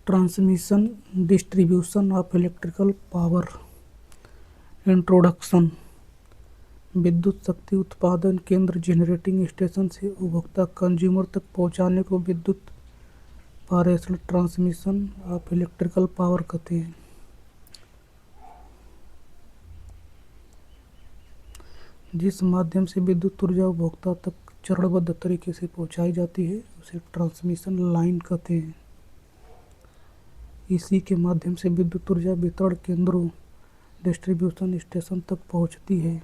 Transmission distribution of electrical power. Introduction. विद्युत शक्ति उत्पादन केंद्र जनरेटिंग स्टेशन से उपभोक्ता कंज्यूमर तक पहुंचाने को विद्युत पारेषण ट्रांसमिशन ऑफ इलेक्ट्रिकल पावर कहते हैं। जिस माध्यम से विद्युत ऊर्जा उपभोक्ता तक चरणबद्ध तरीके से पहुंचाई जाती है उसे ट्रांसमिशन लाइन कहते हैं। इसी के माध्यम से विद्युत ऊर्जा वितरण केंद्रों डिस्ट्रीब्यूशन स्टेशन तक पहुंचती है।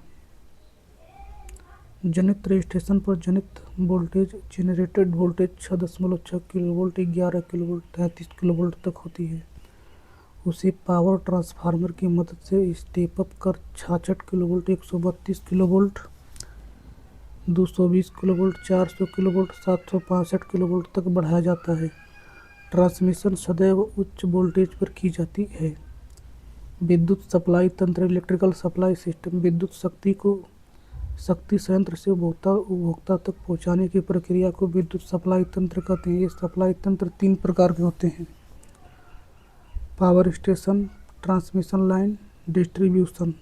जनित्र स्टेशन पर जनित voltage generated voltage 6.6 kilovolt 11 kilovolt 33 kilovolt तक होती है। उसे पावर ट्रांसफार्मर की मदद से स्टेप अप कर 66 kilovolt 132 kilovolt 220 kilovolt 400 kilovolt 765 kilovolt तक बढ़ाया जाता है। ट्रांसमिशन सदैव उच्च वोल्टेज पर की जाती है। विद्युत सप्लाई तंत्र इलेक्ट्रिकल सप्लाई सिस्टम विद्युत शक्ति को शक्ति संयंत्र से उपभोक्ता तक पहुंचाने की प्रक्रिया को विद्युत सप्लाई तंत्र कहते हैं। ये सप्लाई तंत्र 3 प्रकार के होते हैं: power station, transmission line, distribution.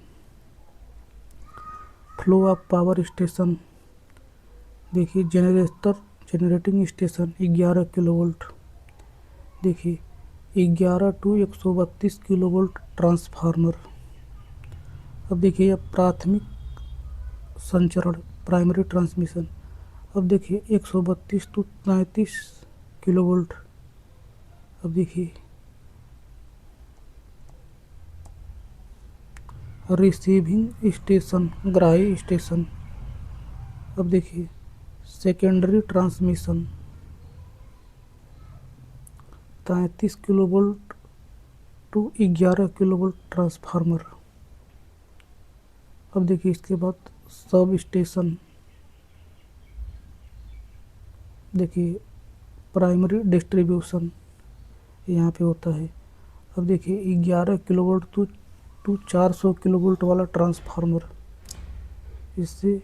Flow of power station. देखिए जनरेटिंग स्टेशन 11 किलोवोल्ट। देखिए 11 टू 132 किलोवोल्ट ट्रांसफार्मर। अब देखिए प्राथमिक संचरण प्राइमरी ट्रांसमिशन। अब देखिए 132 टू 33 किलोवोल्ट। अब देखिए रिसीविंग स्टेशन ग्राही स्टेशन। अब देखिए secondary transmission 33 kilovolt to 11 kilovolt transformer. अब देखिए इसके बाद सब स्टेशन। देखिए प्राइमरी डिस्ट्रीब्यूशन यहाँ पे होता है। अब देखिए 11 किलोवोल्ट टू 400 किलोवोल्ट वाला ट्रांसफार्मर, इससे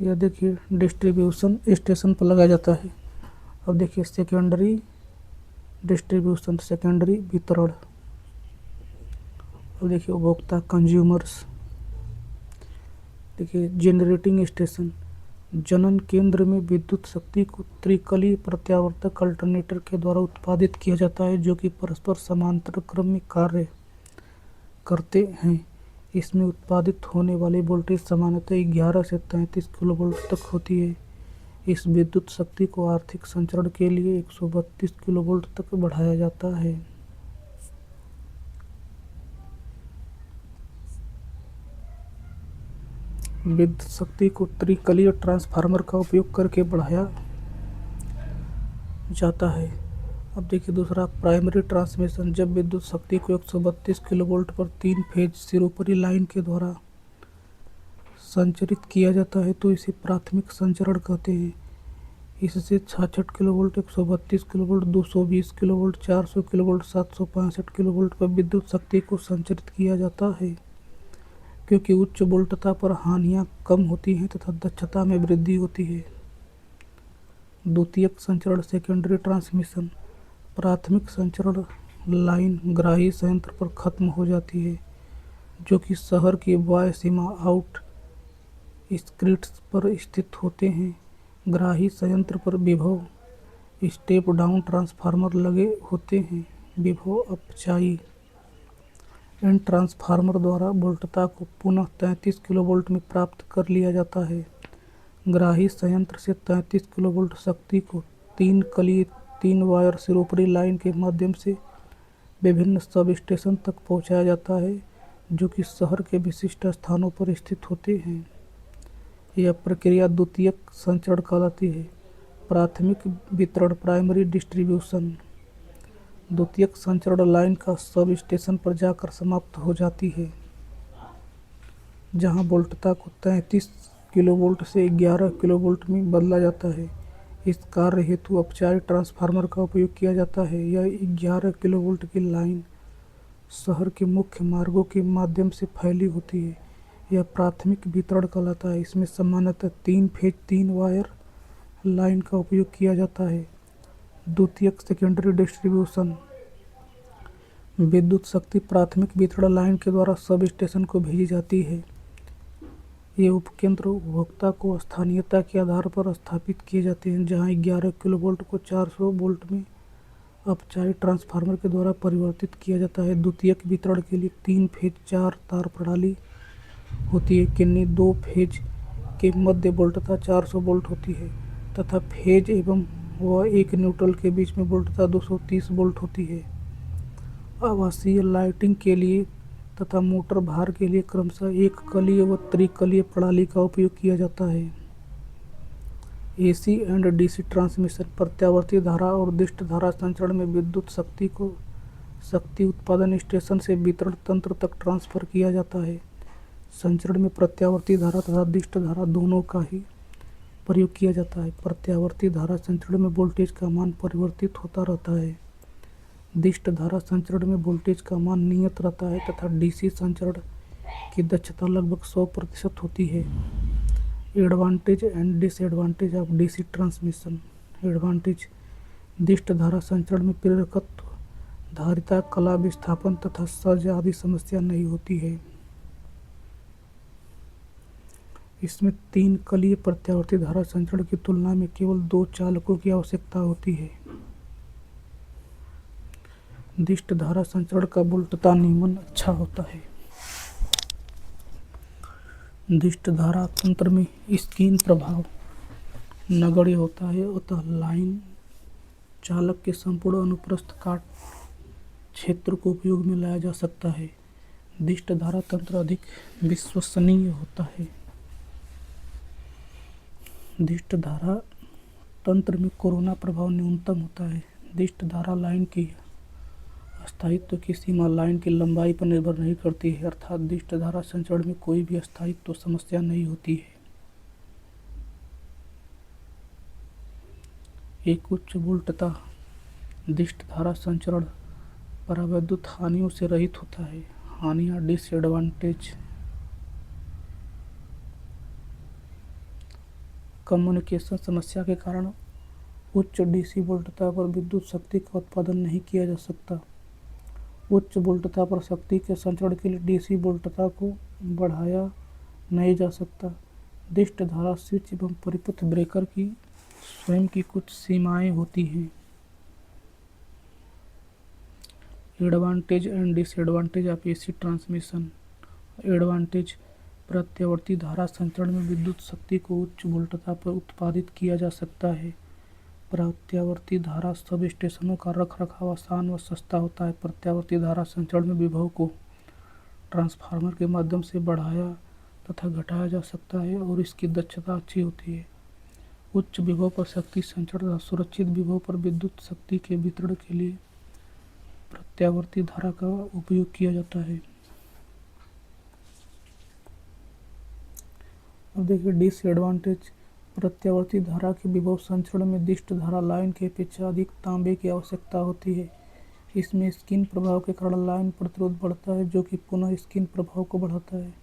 यह देखिए डिस्ट्रीब्यूशन स्टेशन पर लगाया जाता है। अब देखिए सेकेंडरी डिस्ट्रीब्यूशन सेकेंडरी वितरण। अब देखिए उपभोक्ता कंज्यूमर्स। देखिए जनरेटिंग स्टेशन जनन केंद्र में विद्युत शक्ति को त्रिकलीय प्रत्यावर्तक अल्टरनेटर के द्वारा उत्पादित किया जाता है जो कि परस्पर समांतर क्रम में कार्य करते हैं। इसमें उत्पादित होने वाली वोल्टेज सामान्यतः 11 से 33 किलोवोल्ट तक होती है। इस विद्युत शक्ति को आर्थिक संचरण के लिए 132 किलोवोल्ट तक बढ़ाया जाता है। विद्युत शक्ति को त्रिकलीय ट्रांसफार्मर का उपयोग करके बढ़ाया जाता है। अब देखिए दूसरा प्राइमरी ट्रांसमिशन। जब विद्युत शक्ति को 132 किलोवोल्ट पर 3 फेज सिरोपरी लाइन के द्वारा संचरित किया जाता है तो इसे प्राथमिक संचरण कहते हैं। इससे 66 kilovolt 132 kilovolt 220 kilovolt 400 kilovolt 765 kilovolt पर विद्युत शक्ति को संचरित किया जाता है, क्योंकि उच्च वोल्टता पर हानियाँ कम होती हैं तथा दक्षता में वृद्धि होती है। द्वितीयक संचरण सेकेंडरी ट्रांसमिशन। प्राथमिक संचरण लाइन ग्राही संयंत्र पर खत्म हो जाती है जो कि शहर की वायु सीमा आउट स्क्रिप्ट्स पर स्थित होते हैं। ग्राही संयंत्र पर विभव स्टेप डाउन ट्रांसफार्मर लगे होते हैं। विभव अपचायी इन ट्रांसफार्मर द्वारा वोल्टता को पुनः 33 किलोवोल्ट में प्राप्त कर लिया जाता है। ग्राही संयंत्र से 33 किलोवोल्ट शक्ति को 3 वायर सिरोपरी लाइन के माध्यम से विभिन्न सब स्टेशन तक पहुंचाया जाता है जो कि शहर के विशिष्ट स्थानों पर स्थित होते हैं। यह प्रक्रिया द्वितीयक संचरण कहलाती है। प्राथमिक वितरण प्राइमरी डिस्ट्रीब्यूशन द्वितीयक संचरण लाइन का सब स्टेशन पर जाकर समाप्त हो जाती है, जहां वोल्टता को 33 किलोवोल्ट से 11 किलोवोल्ट में बदला जाता है। इस कार्य हेतु अपचायी ट्रांसफार्मर का उपयोग किया जाता है। यह 11 किलोवोल्ट की लाइन शहर के मुख्य मार्गों के माध्यम से फैली होती है। यह प्राथमिक वितरण कहलाता है। इसमें सामान्यतः 3 फेज 3 वायर लाइन का उपयोग किया जाता है। द्वितीयक सेकेंडरी डिस्ट्रीब्यूशन, विद्युत शक्ति प्राथमिक वितरण लाइन के द्वारा सब स्टेशन को भेजी जाती है। ये उपकेंद्र उपभोक्ता को स्थानीयता के आधार पर स्थापित किए जाते हैं, जहां 11 किलोवोल्ट को 400 वोल्ट में अपचारी ट्रांसफार्मर के द्वारा परिवर्तित किया जाता है। द्वितीयक वितरण के लिए 3 फेज 4 तार प्रणाली होती है, किन्हीं 2 फेज के मध्य वोल्टता 400 वोल्ट होती है तथा फेज एवं व एक न्यूट्रल के बीच में वोल्टता 230 वोल्ट होती है। आवासीय लाइटिंग के लिए तथा मोटर भार के लिए क्रमशः एक कलीय व त्रिकलीय प्रणाली का उपयोग किया जाता है। एसी एंड डीसी ट्रांसमिशन, प्रत्यावर्ती धारा और दिष्ट धारा संचरण में विद्युत शक्ति को शक्ति उत्पादन स्टेशन से वितरण तंत्र तक ट्रांसफर किया जाता है। संचरण में प्रत्यावर्ती धारा तथा दिष्ट धारा दोनों का ही प्रयोग किया जाता है। प्रत्यावर्ती धारा संचरण में वोल्टेज का मान परिवर्तित होता रहता है। दिष्ट धारा संचरण में वोल्टेज का मान नियत रहता है तथा डीसी संचरण की दक्षता लगभग 100% होती है। Advantage and disadvantage of DC transmission. Advantage, दिष्ट धारा संचरण में प्रेरकत्व, धारिता, कला विस्थापन तथा सर्ज आदि समस्या नहीं होती है। इसमें 3 कलीय प्रत्यावर्ती धारा संचरण की तुलना में केवल 2 चालकों की आवश्यकता होती है। दिष्ट धारा संचरण का वोल्टता नियमन अच्छा होता है। दिष्ट धारा तंत्र में स्किन प्रभाव नगण्य होता है, अतः लाइन चालक के संपूर्ण अनुप्रस्थ काट क्षेत्र को उपयोग में लाया जा सकता है। दिष्ट धारा तंत्र अधिक विश्वसनीय होता है। दिष्ट धारा तंत्र में कोरोना प्रभाव न्यूनतम होता है। दिष्ट धारा लाइन की स्थायित्व की सीमा लाइन की लंबाई पर निर्भर नहीं करती है, अर्थात दिष्ट धारा संचरण में कोई भी स्थायित्व समस्या नहीं होती है। एक उच्च वोल्टता दिष्ट धारा संचरण परावैद्युत हानियों से रहित होता है। हानियां, डिसएडवांटेज, कम्युनिकेशन समस्या के कारण उच्च डीसी वोल्टता पर विद्युत शक्ति का उत्पादन नहीं किया जा सकता। उच्च वोल्टता पर शक्ति के संचरण के लिए डीसी वोल्टता को बढ़ाया नहीं जा सकता। दिष्ट धारा स्विच एवं परिपथ ब्रेकर की स्वयं की कुछ सीमाएं होती हैं। Advantage and disadvantage of AC transmission. Advantage, प्रत्यावर्ती धारा संचरण में विद्युत शक्ति को उच्च वोल्टता पर उत्पादित किया जा सकता है। प्रत्यावर्ती धारा सब स्टेशनों का रखरखाव आसान व सस्ता होता है। प्रत्यावर्ती धारा संचरण में विभव को ट्रांसफार्मर के माध्यम से बढ़ाया तथा घटाया जा सकता है और इसकी दक्षता अच्छी होती है। उच्च विभव पर शक्ति संचरण तथा सुरक्षित विभव पर विद्युत शक्ति के वितरण के लिए प्रत्यावर्ती धारा का उपयोग किया जाता है। अब देखिए डिसएडवांटेज। प्रत्यावर्ती धारा के विभव संचरण में दिष्ट धारा लाइन की अपेक्षा अधिक तांबे की आवश्यकता होती है। इसमें स्किन प्रभाव के कारण लाइन प्रतिरोध बढ़ता है, जो कि पुनः स्किन प्रभाव को बढ़ाता है।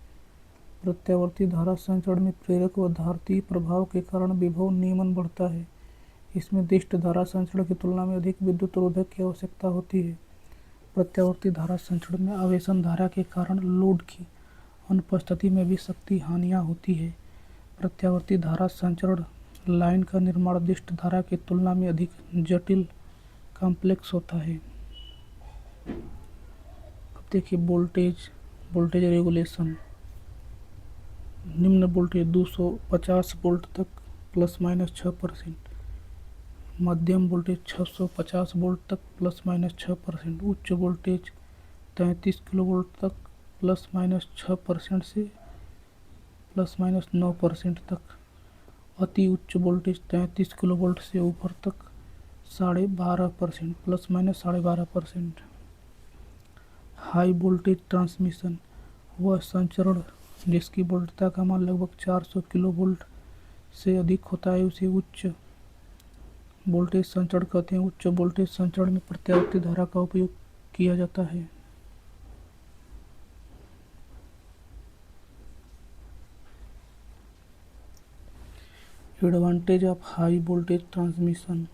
प्रत्यावर्ती धारा संचरण में प्रेरक व धारितीय प्रभाव के कारण विभव नियमन बढ़ता है। इसमें दिष्ट धारा संचरण की तुलना में अधिक विद्युत रोधक की आवश्यकता होती है। प्रत्यावर्ती धारा संचरण में आवेशन धारा के कारण लोड की अनुपस्थिति में भी शक्ति हानियां होती है। प्रत्यावर्ती धारा संचरण लाइन का निर्माण दिष्ट धारा की तुलना में अधिक जटिल कॉम्प्लेक्स होता है। अब देखिए वोल्टेज रेगुलेशन। निम्न वोल्टेज 250 वोल्ट तक ±6%, मध्यम वोल्टेज 650 वोल्ट तक ±6%, उच्च वोल्टेज 33 किलोवोल्ट तक ±6% से ±9% तक, अति उच्च वोल्टेज 33 किलोवोल्ट से ऊपर तक 12.5% ±12.5%। हाई वोल्टेज ट्रांसमिशन, वह संचरण जिसकी वोल्टता का मान लगभग 400 किलोवोल्ट से अधिक होता है उसे उच्च वोल्टेज संचरण कहते हैं। उच्च वोल्टेज संचरण में प्रत्यावर्ती धारा का उपयोग किया जाता है। Advantage of high voltage transmission,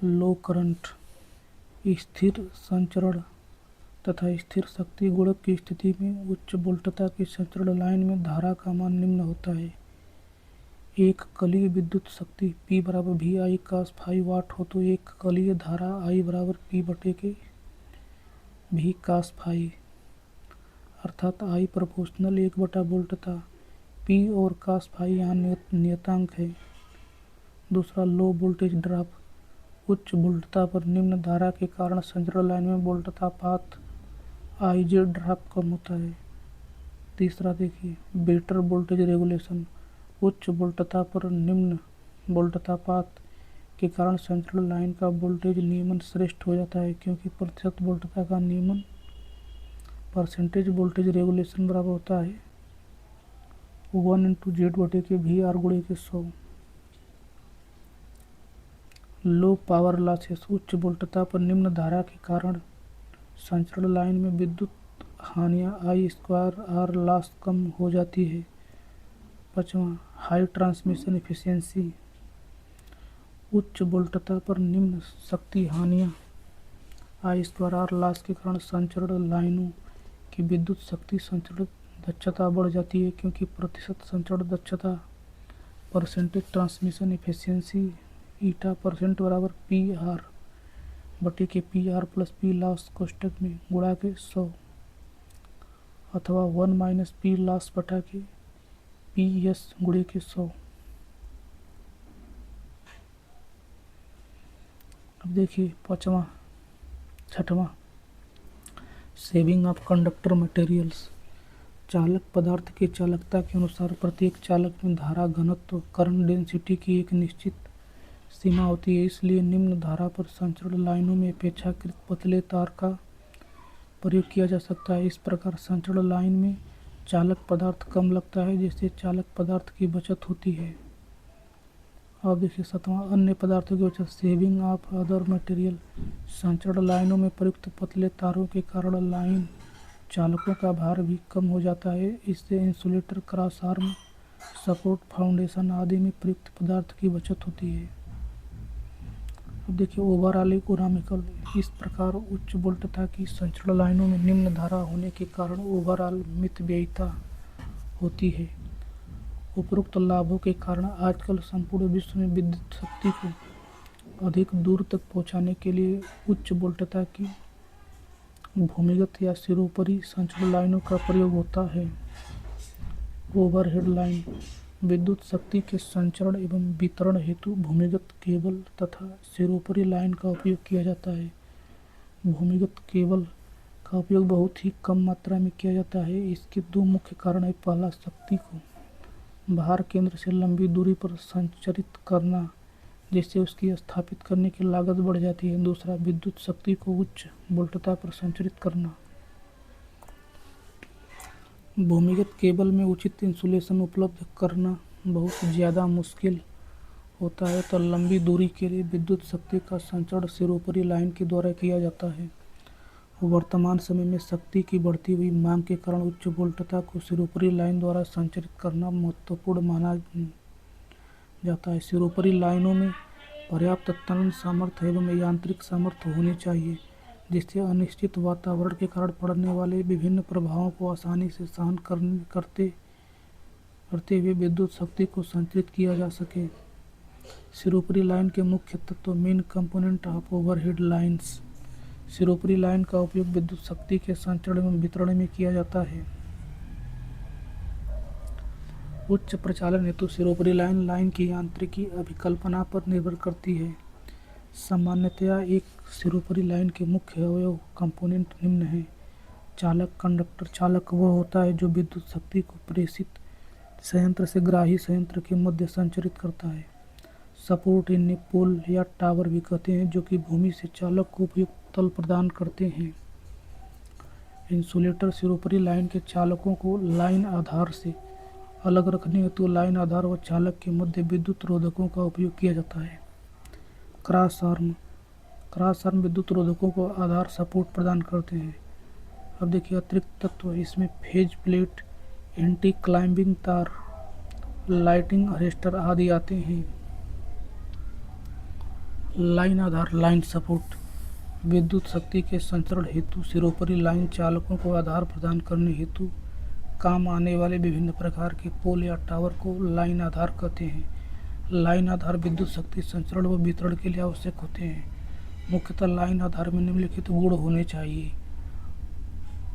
low current. स्थिर संचरण तथा स्थिर शक्ति गुणक की स्थिति में उच्च वोल्टता की संचरण लाइन में धारा का मान निम्न होता है। एक कलीय विद्युत शक्ति P बराबर वी आई cos फाई वाट हो तो एक कलीय धारा I बराबर P बटे के वी cos फाई, अर्थात I प्रोपोर्शनल 1 बटा वोल्टता P और cos फाई यहाँ नियतांक है। दूसरा, लो वोल्टेज ड्रॉप, उच्च वोल्टता पर निम्न धारा के कारण संचरण लाइन में वोल्टता पात IJ ड्रॉप कम होता है। तीसरा देखिए, बेटर वोल्टेज रेगुलेशन, उच्च वोल्टता पर निम्न वोल्टता पात के कारण संचरण लाइन का वोल्टेज नियमन श्रेष्ठ हो जाता है, क्योंकि प्रतिशत वोल्टता का नियमन परसेंटेज वोल्टेज रेगुलेशन बराबर होता है 1/Z बटे के VR गुणे के 100। लो पावर लॉसेस, उच्च वोल्टता पर निम्न धारा के कारण संचरण लाइन में विद्युत हानियाँ I² R लॉस कम हो जाती है। पाँचवा, हाई ट्रांसमिशन एफिशिएंसी, उच्च वोल्टता पर निम्न शक्ति हानियाँ I² R लॉस के कारण संचरण लाइनों की विद्युत शक्ति संचरण दक्षता बढ़ जाती है, क्योंकि प्रतिशत संचरण दक्षता परसेंटेज ट्रांसमिशन एफिशिएंसी ईटा % बराबर PR बटे के PR प्लस P लॉस कोष्टक में गुणा के 100 अथवा 1 - P लॉस बटा के PS गुणे के 100। अब देखिए छठवां, सेविंग ऑफ कंडक्टर मटेरियल्स। चालक पदार्थ की चालकता के अनुसार प्रत्येक चालक में धारा घनत्व करंट डेंसिटी की एक निश्चित सीमा होती है, इसलिए निम्न धारा पर संचरण लाइनों में अपेक्षाकृत पतले तार का प्रयोग किया जा सकता है। इस प्रकार संचरण लाइन में चालक पदार्थ कम लगता है, जिससे चालक पदार्थ की बचत होती है। अब देखिए सातवां, अन्य पदार्थों की बचत, सेविंग ऑफ अदर मटेरियल। संचरण लाइनों में प्रयुक्त पतले तारों के कारण लाइन चालकों का भार भी कम हो जाता है। इससे insulator, cross arm, support, foundation आदि में प्रयुक्त पदार्थ की बचत होती है। अब देखिए ओवरऑल इकोनॉमिकल। इस प्रकार उच्च वोल्टता की संचरण लाइनों में निम्न धारा होने के कारण ओवरऑल मितव्ययिता होती है। उपरोक्त लाभों के कारण आजकल संपूर्ण विश्व में विद्युत शक्ति को अधिक दूर तक पहुंचाने के लिए उच्च वोल्टता की भूमिगत या सिरोपरि संचरण लाइनों का प्रयोग होता है। ओवरहेड लाइन, विद्युत शक्ति के संचरण एवं वितरण हेतु भूमिगत केबल तथा सिरोपरि लाइन का उपयोग किया जाता है। भूमिगत केबल का उपयोग बहुत ही कम मात्रा में किया जाता है। इसके दो मुख्य कारण है। पहला, शक्ति को भार केंद्र से लंबी दूरी पर संचरित करना, जिससे उसकी स्थापित करने की लागत बढ़ जाती है। दूसरा, विद्युत शक्ति को उच्च वोल्टता पर संचरित करना। भूमिगत केबल में उचित इंसुलेशन उपलब्ध करना बहुत ज़्यादा मुश्किल होता है, तो लंबी दूरी के लिए विद्युत शक्ति का संचरण सिरोपरि लाइन के द्वारा किया जाता है। वर्तमान समय में शक्ति की बढ़ती हुई मांग के कारण उच्च वोल्टता को सिरोपरि लाइन द्वारा संचरित करना महत्वपूर्ण माना जाता है। सिरोपरि लाइनों में पर्याप्त त्वरण सामर्थ्य एवं यांत्रिक सामर्थ्य होनी चाहिए, जिससे अनिश्चित वातावरण के कारण पड़ने वाले विभिन्न प्रभावों को आसानी से सहन करते हुए विद्युत शक्ति को संचरित किया जा सके। सिरोपरि लाइन के मुख्य तत्व, main component of overhead lines. सिरोपरि लाइन का उपयोग विद्युत शक्ति के संचरण एवं वितरण में किया जाता है। उच्च प्रचालन हेतु सिरोपरि लाइन की यांत्रिकी अभिकल्पना पर निर्भर करती है। सामान्यतया एक सिरोपरि लाइन के मुख्य अवयव कंपोनेंट निम्न हैं। चालक, कंडक्टर। चालक वह होता है जो विद्युत शक्ति को प्रेषित संयंत्र से ग्राही संयंत्र के मध्य संचरित करता है। सपोर्ट, इन्हें पोल या टावर भी कहते हैं, जो कि भूमि से चालक को उपयुक्त तल प्रदान करते हैं। इंसुलेटर, सिरोपरि लाइन के चालकों को लाइन आधार से अलग रखने हेतु लाइन आधार व चालक के मध्य विद्युत रोधकों का उपयोग किया जाता है। क्रॉस आर्म विद्युत रोधकों को आधार सपोर्ट प्रदान करते हैं। अब देखिए अतिरिक्त तत्व, इसमें फेज प्लेट, एंटी क्लाइंबिंग तार, लाइटिंग अरेस्टर आदि आते हैं। लाइन आधार लाइन सपोर्ट विद्युत शक्ति के संचरण हेतु सिरोपरि लाइन चालकों को आधार प्रदान करने हेतु काम आने वाले विभिन्न प्रकार के पोल या टावर को लाइन आधार कहते हैं। लाइन आधार विद्युत शक्ति संचरण व वितरण के लिए आवश्यक होते हैं। मुख्यतः लाइन आधार में निम्नलिखित गुण होने चाहिए।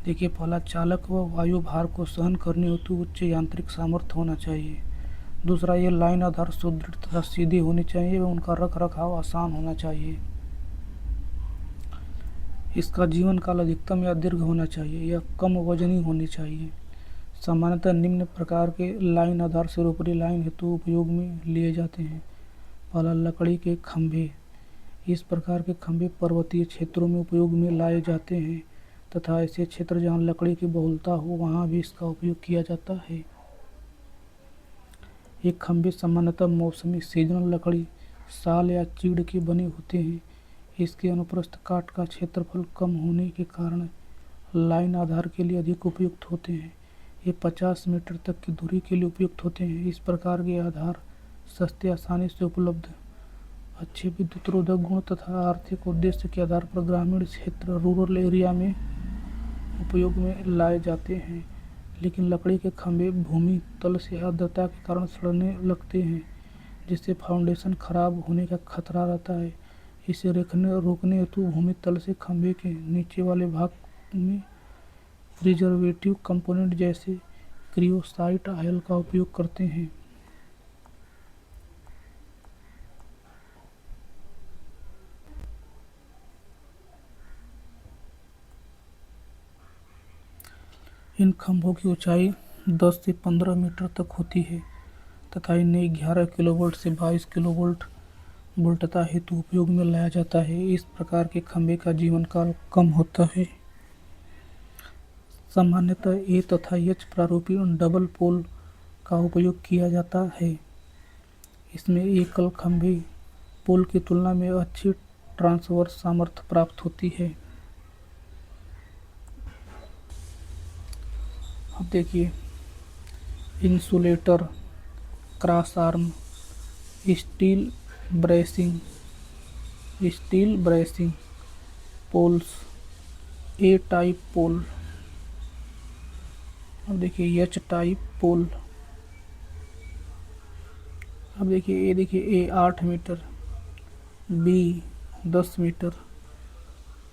देखिए, पहला, चालक व वायु भार को सहन करने हेतु उच्च यांत्रिक सामर्थ्य होना चाहिए। दूसरा, ये लाइन आधार सुदृढ़ तथा सीधे होने चाहिए एवं उनका रख रखाव आसान होना चाहिए। इसका जीवन काल अधिकतम या दीर्घ होना चाहिए। यह कम वजनी होनी चाहिए। सामान्यतः निम्न प्रकार के लाइन आधार सिरोपरि लाइन हेतु उपयोग में लिए जाते हैं। पहला, लकड़ी के खंभे। इस प्रकार के खंभे पर्वतीय क्षेत्रों में उपयोग में लाए जाते हैं तथा ऐसे क्षेत्र जहां लकड़ी की बहुलता हो वहां भी इसका उपयोग किया जाता है। ये खंभे सामान्यतः मौसमी सीजनल लकड़ी, साल या चीड़ के बने होते हैं। इसके अनुप्रस्थ काट का क्षेत्रफल कम होने के कारण लाइन आधार के लिए अधिक उपयुक्त होते हैं। ये 50 मीटर तक की दूरी के लिए उपयुक्त होते हैं। इस प्रकार के आधार सस्ते, आसानी से उपलब्ध, अच्छे विद्युत रोधक गुण तथा आर्थिक उद्देश्य के आधार पर ग्रामीण क्षेत्र रूरल एरिया में उपयोग में लाए जाते हैं। लेकिन लकड़ी के खंभे भूमि तल से आर्द्रता के कारण सड़ने लगते हैं, जिससे फाउंडेशन खराब होने का खतरा रहता है। इसे रोकने हेतु भूमि तल से खंभे के नीचे वाले भाग में प्रिजर्वेटिव कंपोनेंट जैसे क्रियोसाइट ऑयल का उपयोग करते हैं। इन खंभों की ऊंचाई 10 से 15 मीटर तक होती है तथा इन्हें 11 किलोवोल्ट से 22 किलोवोल्ट वोल्टता हेतु उपयोग में लाया जाता है। इस प्रकार के खंभे का जीवन काल कम होता है। सामान्यतः ए तथा एच प्रारूपी डबल पोल का उपयोग किया जाता है। इसमें एकल खंभे पोल की तुलना में अच्छी ट्रांसवर्स सामर्थ्य प्राप्त होती है। अब देखिए, insulator, cross arm, steel bracing poles, A type pole. अब देखिए एच टाइप पोल। अब देखिए A 8 metre, B 10 metre,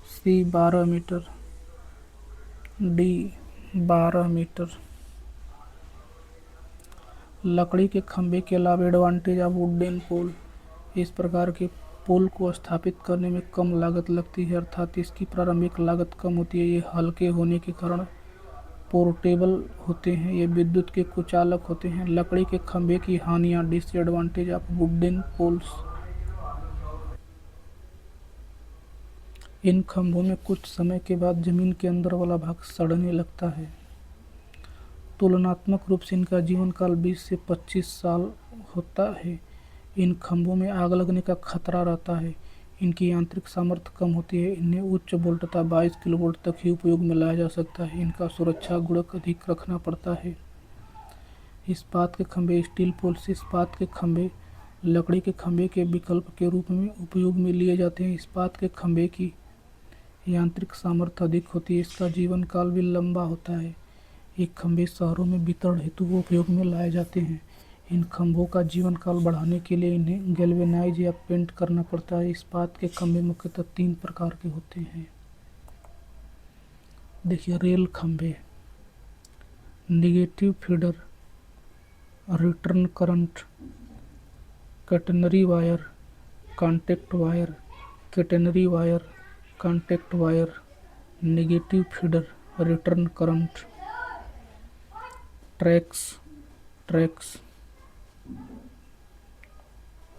C 12 metre, D 12 metre. लकड़ी के खंभे के अलावा एडवांटेज ऑफ वुडन पोल। इस प्रकार के पोल को स्थापित करने में कम लागत लगती है, अर्थात इसकी प्रारंभिक लागत कम होती है। ये हल्के होने के कारण पोर्टेबल होते हैं। ये विद्युत के कुचालक होते हैं। लकड़ी के खंभे की हानियाँ, डिसएडवांटेज ऑफ वुडन पोल्स। इन खंभों में कुछ समय के बाद जमीन के अंदर वाला भाग सड़ने लगता है। तुलनात्मक रूप से इनका जीवन काल 20 से 25 साल होता है। इन खंभों में आग लगने का खतरा रहता है। इनकी यांत्रिक सामर्थ्य कम होती है। इन्हें उच्च वोल्टता 22 किलोवोल्ट तक ही उपयोग में लाया जा सकता है। इनका सुरक्षा गुणक अधिक रखना पड़ता है। इस्पात के खंभे, स्टील पोल्स। इस्पात के खंभे लकड़ी के खंभे के विकल्प के रूप में उपयोग में लिए जाते हैं। इस्पात के खंभे की यांत्रिक सामर्थ्य अधिक होती है। इसका जीवन काल भी लंबा होता है। ये खंभे शहरों में वितरण हेतु उपयोग में लाए जाते हैं। इन खंभों का जीवन काल बढ़ाने के लिए इन्हें गैल्वेनाइज या पेंट करना पड़ता है। इस्पात के खंभे मुख्यतः 3 प्रकार के होते हैं। देखिए, रेल खंभे, negative feeder, return current, catenary wire, contact wire, catenary wire, contact wire, negative feeder, return current. Tracks,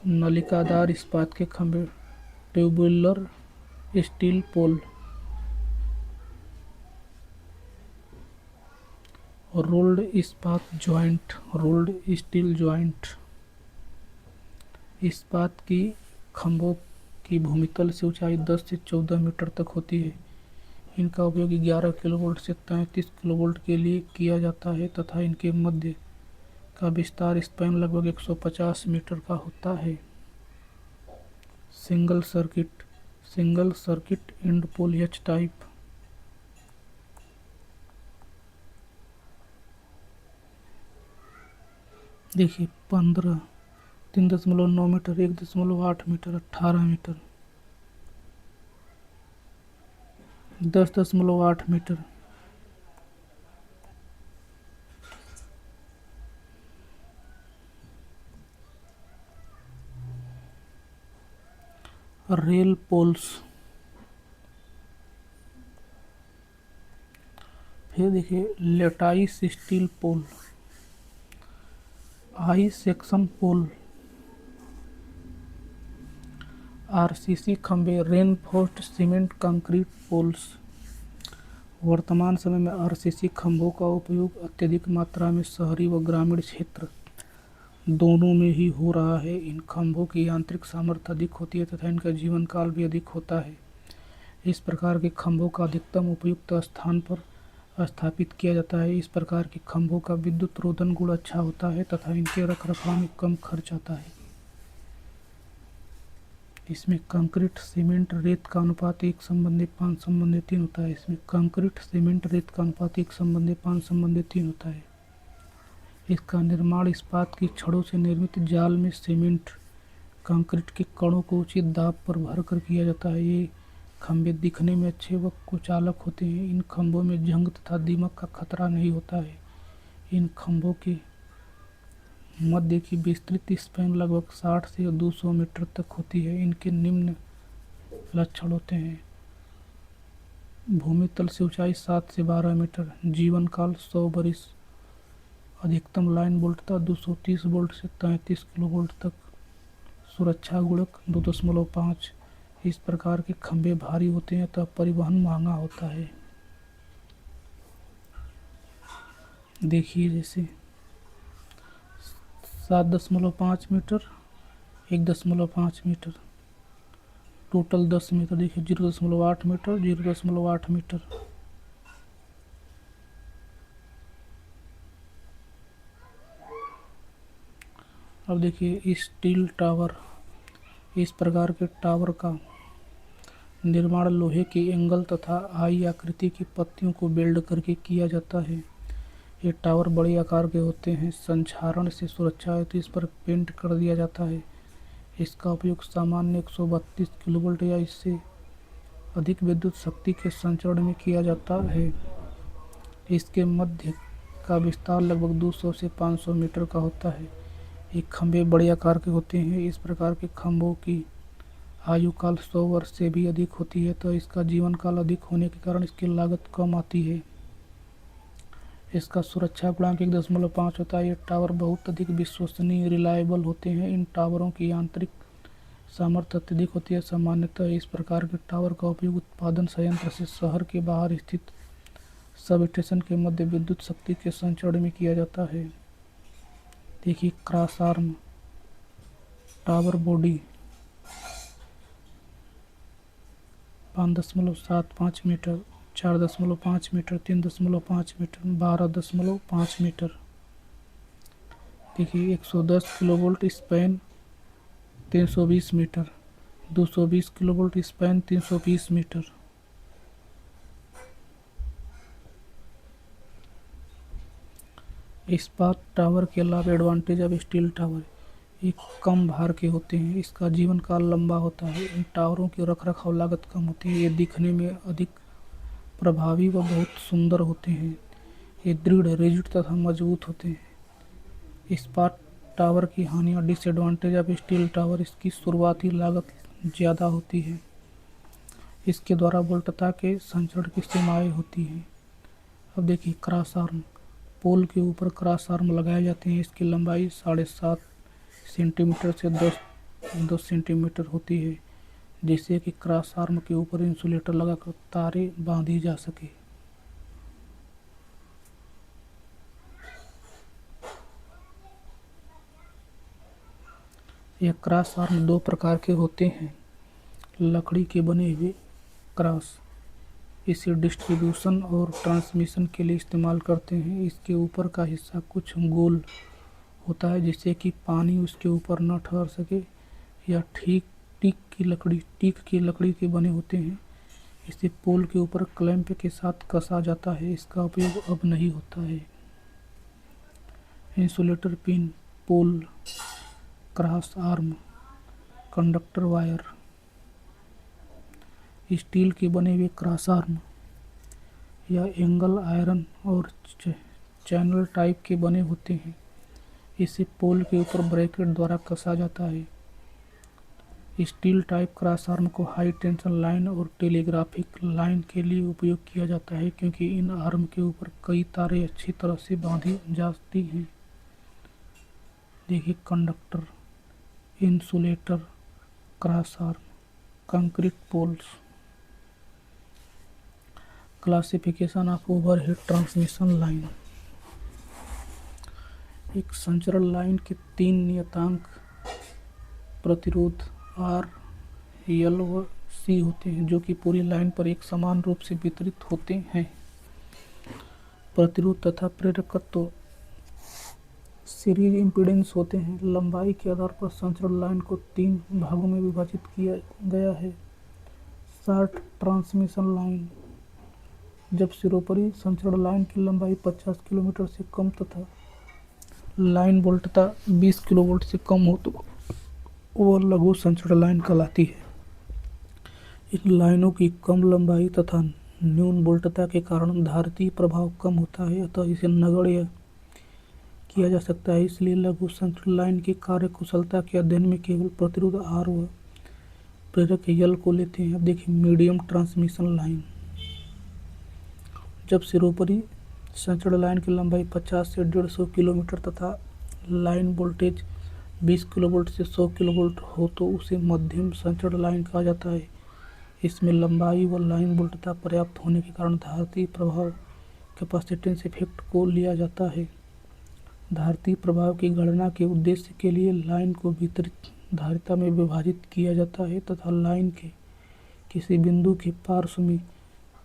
नलिकादार इस्पात के खंभे, ट्यूबुलर स्टील पोल, रोल्ड इस्पात जॉइंट, रोल्ड स्टील जॉइंट। इस्पात की खंभों की भूमितल से ऊंचाई 10 से 14 मीटर तक होती है। इनका उपयोग 11 किलोवोल्ट से 33 किलोवोल्ट के लिए किया जाता है तथा इनके मध्य का विस्तार स्पैन लगभग 150 मीटर का होता है। Single circuit and pole H type. देखिए 15, 3.9 metre, 1.8 metre, 18 metre, 10.8 metre. Rail poles. फिर देखिए lattice steel pole, I section pole, RCC खंबे, रेनफोर्स्ड सीमेंट कंक्रीट पोल्स। वर्तमान समय में आरसीसी खंभों का उपयोग अत्यधिक मात्रा में शहरी व ग्रामीण क्षेत्र दोनों में ही हो रहा है। इन खंभों की यांत्रिक सामर्थ्य अधिक होती है तथा इनका जीवन काल भी अधिक होता है। इस प्रकार के खंभों का अधिकतम उपयुक्त स्थान पर स्थापित किया जाता है। इस प्रकार के खंभों का विद्युत रोधन गुण अच्छा होता है तथा इनके रखरखाव में कम खर्च आता है। इसमें कंक्रीट सीमेंट रेत का अनुपात 1:5:3 होता है। इसमें कंक्रीट सीमेंट रेत का अनुपात 1:5:3 होता है। इसका निर्माण इस्पात की छड़ों से निर्मित जाल में सीमेंट कंक्रीट के कणों को उचित दाब पर भरकर किया जाता है। ये खंभे दिखने में अच्छे व कुचालक होते हैं। इन खंभों में जंग तथा दीमक का खतरा नहीं होता है। इन खंभों के मध्य की विस्तृत स्पैन लगभग 60 से 200 मीटर तक होती है। इनके निम्न लक्षण होते हैं: भूमि तल से ऊंचाई 7 से 12 मीटर, जीवन काल 100 वर्ष, अधिकतम लाइन वोल्टता 230 वोल्ट से 33 किलो वोल्ट तक, सुरक्षा गुणक 2.5। इस प्रकार के खंभे भारी होते हैं तब परिवहन महंगा होता है। देखिए जैसे 7.5 मीटर, 1.5 मीटर, टोटल 10 मीटर। देखिए 0.8 मीटर, 0.8 मीटर। अब देखिए स्टील टावर। इस प्रकार के टावर का निर्माण लोहे के एंगल तथा आई आकृति की पत्तियों को वेल्ड करके किया जाता है। ये टावर बड़े आकार के होते हैं। संक्षारण से सुरक्षा हेतु इस पर पेंट कर दिया जाता है। इसका उपयोग सामान्य 132 किलोवोल्ट या इससे अधिक विद्युत शक्ति के संचरण में किया जाता है। इसके मध्य का विस्तार लगभग 200 से 500 मीटर का होता है। ये खंभे बड़े आकार के होते हैं। इस प्रकार के खंभों की आयु काल 100 वर्ष से भी अधिक होती है, तो इसका जीवन काल अधिक होने के कारण इसकी लागत कम आती है। इसका सुरक्षा गुणांक 1.5 होता है। ये टावर बहुत अधिक विश्वसनीय रिलायबल होते हैं। इन टावरों की आंतरिक सामर्थ्य अत्यधिक होती है। सामान्यतः इस प्रकार के टावर का उपयोग उत्पादन संयंत्र से शहर के बाहर स्थित सब स्टेशन के मध्य विद्युत शक्ति के संचरण में किया जाता है। देखिए cross arm tower body 5.75 metre, 4.5 metre, 3.5 metre, 12.5 metre. देखिए 110 kilovolt span 320 metre, 220 kilovolt span 320 metre. इस्पात टावर के अलावा एडवांटेज ऑफ स्टील टावर, ये कम भार के होते हैं। इसका जीवन काल लंबा होता है। इन टावरों की रखरखाव लागत कम होती है। ये दिखने में अधिक प्रभावी व बहुत सुंदर होते हैं। ये दृढ़, रिजिड तथा मजबूत होते हैं। इस्पात टावर की हानियाँ, डिसएडवांटेज ऑफ स्टील टावर, इसकी शुरुआती लागत ज़्यादा होती है। इसके द्वारा वोल्टता के संचरण की सीमाएँ होती हैं। अब देखिए क्रॉस आर्म। पोल के ऊपर क्रॉस आर्म लगाए जाते हैं। इसकी लंबाई 7.5 सेंटीमीटर से 10 सेंटीमीटर होती है, जिससे कि क्रॉस आर्म के ऊपर इंसुलेटर लगाकर तारें बांधी जा सके। यह क्रॉस आर्म 2 प्रकार के होते हैं। लकड़ी के बने हुए क्रॉस, इसे डिस्ट्रीब्यूशन और ट्रांसमिशन के लिए इस्तेमाल करते हैं। इसके ऊपर का हिस्सा कुछ गोल होता है जिससे कि पानी उसके ऊपर न ठहर सके, या टीक की लकड़ी के बने होते हैं। इसे पोल के ऊपर क्लैंप के साथ कसा जाता है। इसका उपयोग अब नहीं होता है। Insulator pin, pole, cross arm, conductor wire. Steel के बने हुए क्रॉस आर्म या एंगल आयरन और चैनल टाइप के बने होते हैं। इसे पोल के ऊपर ब्रैकेट द्वारा कसा जाता है। स्टील टाइप क्रॉस आर्म को हाई टेंशन लाइन और टेलीग्राफिक लाइन के लिए उपयोग किया जाता है, क्योंकि इन आर्म के ऊपर कई तारें अच्छी तरह से बांधी जाती हैं। देखिए, conductor, insulator, cross arm, concrete poles. Classification of overhead transmission line. एक संचरण लाइन के 3 नियतांक प्रतिरोध R, L व C होते हैं, जो कि पूरी लाइन पर एक समान रूप से वितरित होते हैं। प्रतिरोध तथा प्रेरकत्व सीरीज इम्पीडेंस होते हैं। लंबाई के आधार पर संचरण लाइन को 3 भागों में विभाजित किया गया है। शॉर्ट ट्रांसमिशन लाइन, जब सिरोपरी संचरण लाइन की लंबाई 50 किलोमीटर से कम तथा लाइन वोल्टता 20 किलोवोल्ट से कम हो तो वह लघु संचरण लाइन कहलाती है। इन लाइनों की कम लंबाई तथा न्यून वोल्टता के कारण धारितीय प्रभाव कम होता है, अतः इसे नगण्य किया जा सकता है। इसलिए लघु संचरण लाइन की कार्यकुशलता के अध्ययन में केवल प्रतिरोध R व प्रेरक L को लेते हैं। अब देखिए, मीडियम ट्रांसमिशन लाइन, जब सिरोपरी संचरण लाइन की लंबाई 50 से 150 किलोमीटर तथा लाइन वोल्टेज 20 किलोवोल्ट से 100 किलोवोल्ट हो तो उसे मध्यम संचरण लाइन कहा जाता है। इसमें लंबाई व लाइन वोल्टता पर्याप्त होने के कारण धारितीय प्रभाव कैपेसिटेंस इफेक्ट को लिया जाता है। धारितीय प्रभाव की गणना के उद्देश्य के लिए लाइन को वितरित धारिता में विभाजित किया जाता है तथा लाइन के किसी बिंदु के पार्श्व में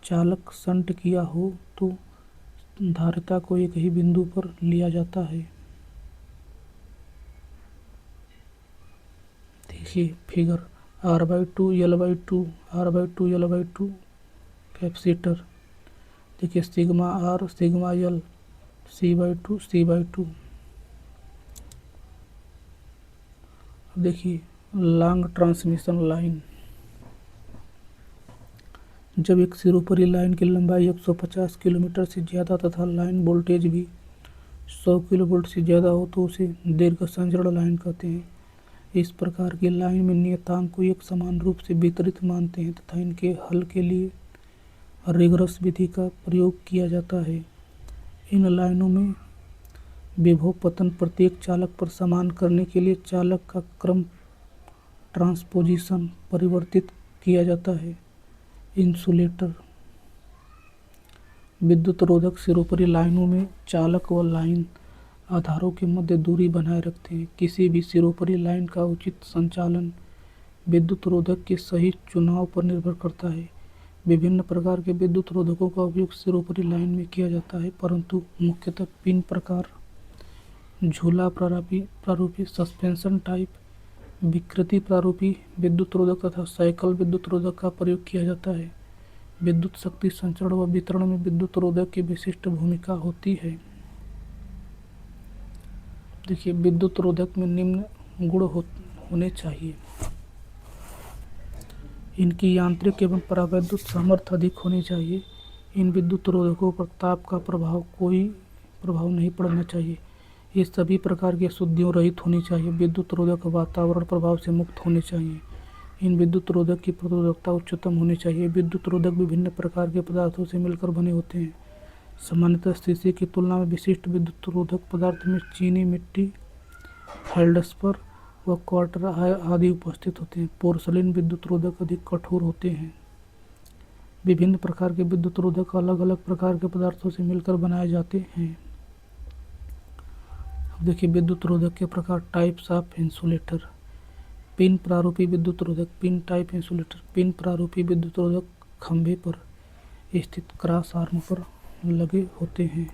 चालक शंट किया हो तो धारिता को एक ही बिंदु पर लिया जाता है। देखिए figure, R/2 L/2 R/2 L/2 capacitor. देखिए, sigma R sigma L C/2 C/2। देखिए, लॉन्ग ट्रांसमिशन लाइन, जब एक सिरोपरी लाइन की लंबाई 150 किलोमीटर से ज़्यादा तथा लाइन वोल्टेज भी 100 किलोवोल्ट से ज़्यादा हो तो उसे दीर्घ संचरण लाइन कहते हैं। इस प्रकार की लाइन में नियतांक को एक समान रूप से वितरित मानते हैं तथा इनके हल के लिए रिगरस विधि का प्रयोग किया जाता है। इन लाइनों में विभव पतन प्रत्येक चालक पर समान करने के लिए चालक का क्रम ट्रांसपोजिशन परिवर्तित किया जाता है। इंसुलेटर, विद्युत रोधक सिरोपरी लाइनों में चालक व लाइन आधारों के मध्य दूरी बनाए रखते हैं। किसी भी सिरोपरी लाइन का उचित संचालन विद्युत रोधक के सही चुनाव पर निर्भर करता है। विभिन्न प्रकार के विद्युत रोधकों का उपयोग सिरोपरी लाइन में किया जाता है, परंतु मुख्यतः पिन प्रकार, झूला प्रारूपी सस्पेंशन टाइप, विकृति प्रारूपी विद्युत रोधक तथा साइकिल विद्युत रोधक का प्रयोग किया जाता है। विद्युत शक्ति संचरण व वितरण में विद्युत रोधक की विशिष्ट भूमिका होती है। देखिए, विद्युत रोधक में निम्न गुण होने चाहिए। इनकी यांत्रिक एवं परावैद्युत सामर्थ्य अधिक होनी चाहिए। इन विद्युत रोधकों पर ताप का कोई प्रभाव नहीं पड़ना चाहिए। ये सभी प्रकार की अशुद्धियों रहित होनी चाहिए। विद्युत रोधक वातावरण प्रभाव से मुक्त होने चाहिए। इन विद्युत रोधक की प्रतिरोधकता उच्चतम होनी चाहिए। विद्युत रोधक विभिन्न प्रकार के पदार्थों से मिलकर बने होते हैं। सामान्यतः शीशे की तुलना में विशिष्ट विद्युत रोधक पदार्थ में चीनी मिट्टी, फेल्डस्पर व क्वार्टर आदि उपस्थित होते हैं। पोर्सलिन विद्युत रोधक अधिक कठोर होते हैं। विभिन्न प्रकार के विद्युत रोधक अलग अलग प्रकार के पदार्थों से मिलकर बनाए जाते हैं। अब देखिए, विद्युत रोधक के प्रकार, टाइप्स ऑफ इंसुलेटर। पिन प्रारूपी विद्युत रोधक, पिन टाइप इंसुलेटर। पिन प्रारूपी विद्युत रोधक खंभे पर स्थित क्रॉस आर्म पर लगे होते हैं।